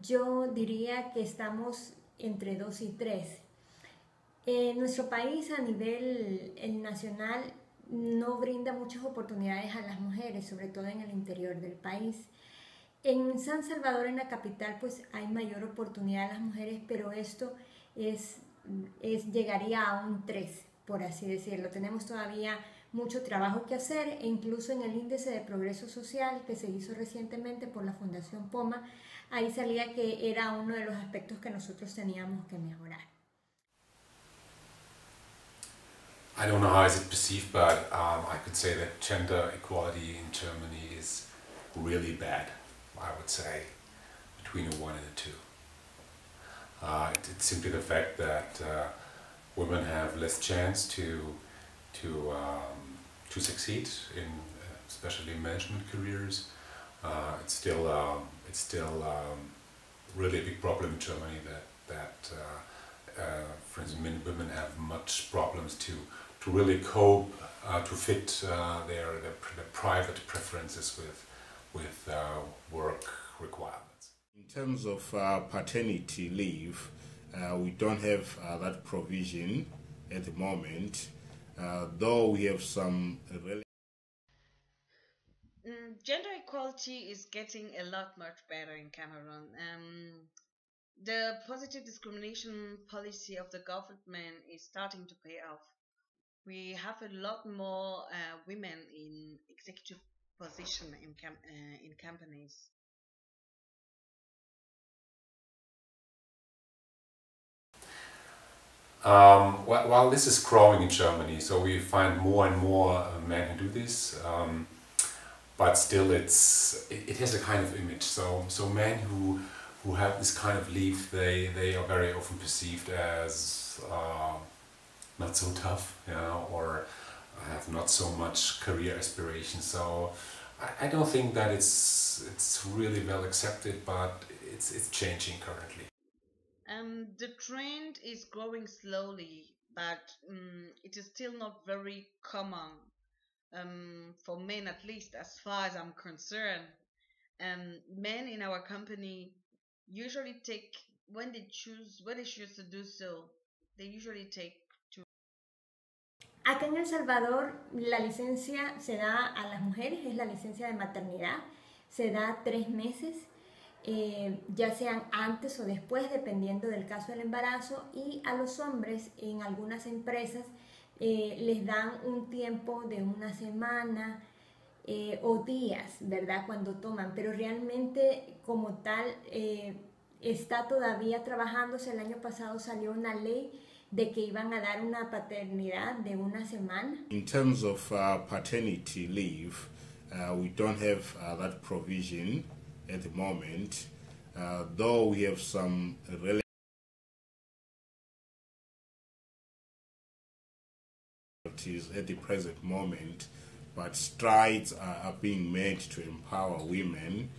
Yo diría que estamos entre 2 y 3. Nuestro país a nivel nacional no brinda muchas oportunidades a las mujeres, sobre todo en el interior del país. En San Salvador, en la capital, pues hay mayor oportunidad a las mujeres, pero esto es, llegaría a un 3, por así decirlo. Tenemos todavía mucho trabajo que hacer e incluso en el índice de progreso social que se hizo recientemente por la Fundación Poma, ahí salía que era uno de los aspectos que nosotros teníamos que mejorar. I don't know how is it perceived, but I could say that gender equality in Germany is really bad, I would say, between a 1 and a 2. It's simply the fact that women have less chance to succeed in especially management careers. It's still really a big problem in Germany that for instance, women have much problems to really cope, to fit their private preferences with work requirements. In terms of paternity leave, we don't have that provision at the moment, though we have some Gender equality is getting a lot much better in Cameroon. The positive discrimination policy of the government is starting to pay off. We have a lot more women in executive position in companies. While this is growing in Germany, so we find more and more men who do this, but still it has a kind of image. So men who have this kind of leave, they are very often perceived as not so tough, you know, or have not so much career aspiration. So I don't think that it's really well accepted, but it's changing currently. The trend is growing slowly, but it is still not very common for men, at least as far as I'm concerned. Men in our company usually take when they choose to do so, they usually take two. Acá en El Salvador la licencia se da a las mujeres, es la licencia de maternidad, se da 3 meses, ya sean antes o después, dependiendo del caso del embarazo, y a los hombres en algunas empresas les dan un tiempo de 1 semana o días, ¿verdad? Cuando toman, pero realmente como tal está todavía trabajándose. El año pasado salió una ley de que iban a dar una paternidad de 1 semana. In terms of paternity leave, we don't have that provision at the moment, though we have some relatives at the present moment, but strides are being made to empower women.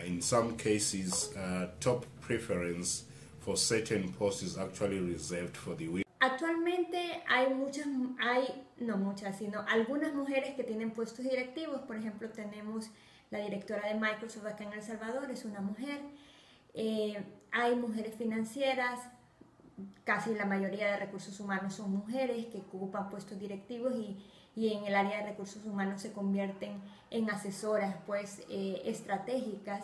In some cases, top preference for certain posts is actually reserved for the women. Actualmente sino algunas mujeres que tienen puestos directivos. Por ejemplo, tenemos la directora de Microsoft acá en El Salvador, es una mujer. Hay mujeres financieras, casi la mayoría de recursos humanos son mujeres que ocupan puestos directivos y en el área de recursos humanos se convierten en asesoras pues, estratégicas,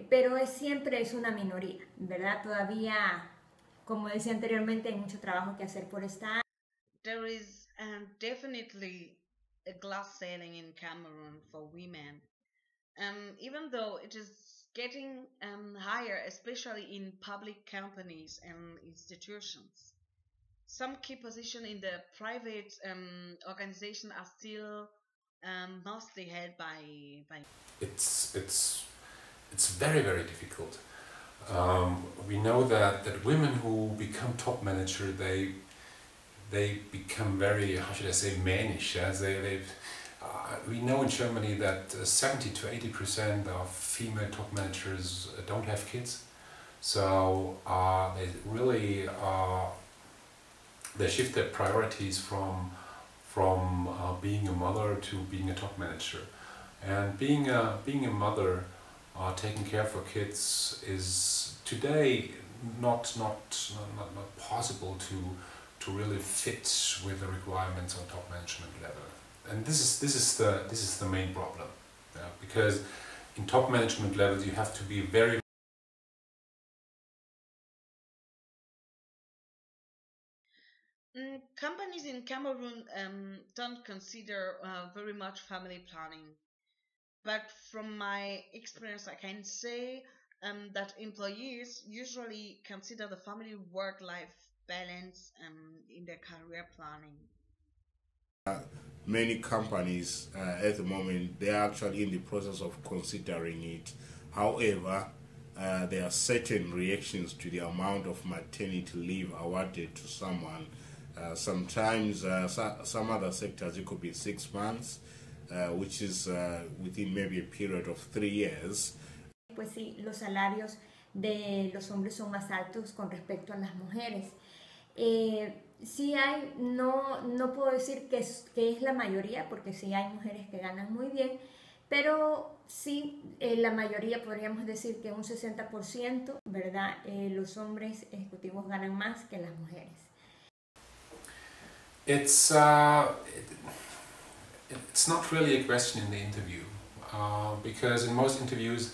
pero siempre es una minoría, ¿verdad? Todavía, como decía anteriormente, hay mucho trabajo que hacer por esta área. There is definitely a glass ceiling in Cameroon for women, even though it is getting higher, especially in public companies and institutions. Some key positions in the private organization are still mostly held by. It's very, very difficult. We know that women who become top manager, they become very, how should I say, mannish. We know in Germany that 70 to 80% of female top managers don't have kids, so they really they shift their priorities from being a mother to being a top manager. And being a mother taking care for kids is today not possible to really fit with the requirements on top management level. And this is the main problem, because in top management levels you have to be very Companies in Cameroon don't consider very much family planning. But from my experience, I can say that employees usually consider the family work-life balance in their career planning. Many companies at the moment, they are actually in the process of considering it. However, there are certain reactions to the amount of maternity leave awarded to someone. Sometimes some other sectors it could be 6 months, which is within maybe a period of 3 years. Pues sí, los salarios de los hombres son más altos con respecto a las mujeres. Sí hay, no puedo decir que es la mayoría, porque sí hay mujeres que ganan muy bien, pero sí, la mayoría podríamos decir que un 60%, ¿verdad? Los hombres ejecutivos ganan más que las mujeres. It's not really a question in the interview, because in most interviews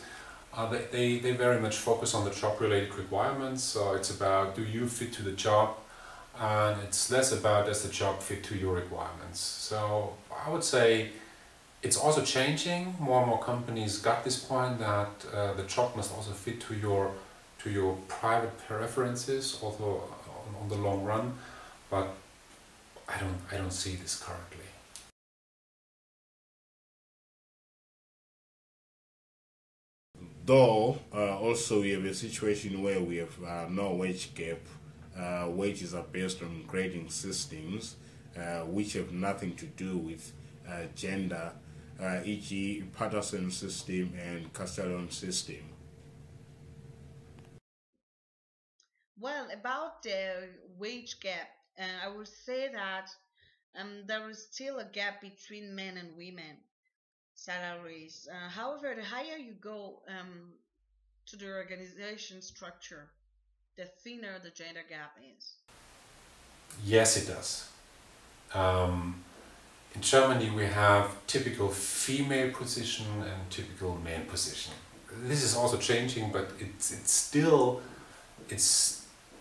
they very much focus on the job-related requirements. So it's about, do you fit to the job, and it's less about, does the job fit to your requirements. So I would say it's also changing. More and more companies got this point that the job must also fit to your private preferences, also on the long run. But I don't see this currently. Though also we have a situation where we have no wage gap. Wages are based on grading systems, which have nothing to do with gender, e.g. Patterson system and Castellon system. Well, about the wage gap, I would say that there is still a gap between men and women salaries. However, the higher you go to the organization structure, the thinner the gender gap is. Yes, it does. In Germany we have typical female position and typical male position. This is also changing, but it's still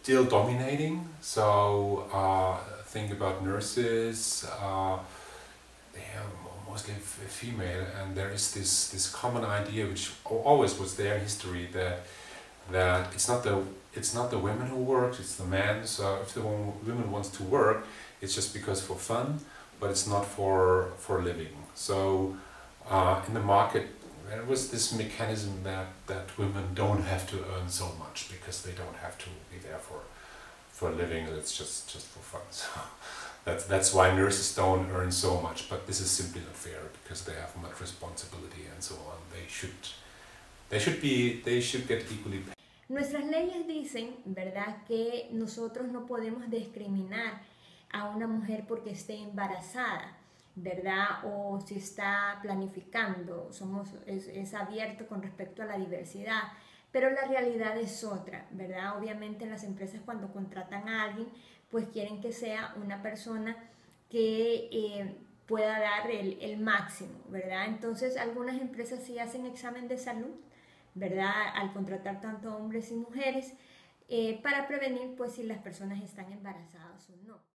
dominating. So think about nurses. They are mostly female, and there is this common idea which always was there in history, that it's not the women who work, it's the men. So if the woman wants to work, it's just because for fun, but it's not for living. So in the market there was this mechanism that women don't have to earn so much because they don't have to be there for a living. It's just for fun. So that's why nurses don't earn so much. But this is simply not fair because they have much responsibility and so on. They should get equally paid. Nuestras leyes dicen, ¿verdad?, que nosotros no podemos discriminar a una mujer porque esté embarazada, ¿verdad?, o si está planificando. Es abierto con respecto a la diversidad, pero la realidad es otra, ¿verdad? Obviamente las empresas cuando contratan a alguien, pues quieren que sea una persona que pueda dar el máximo, ¿verdad? Entonces algunas empresas sí hacen examen de salud, ¿verdad?, al contratar tanto hombres y mujeres, para prevenir pues si las personas están embarazadas o no.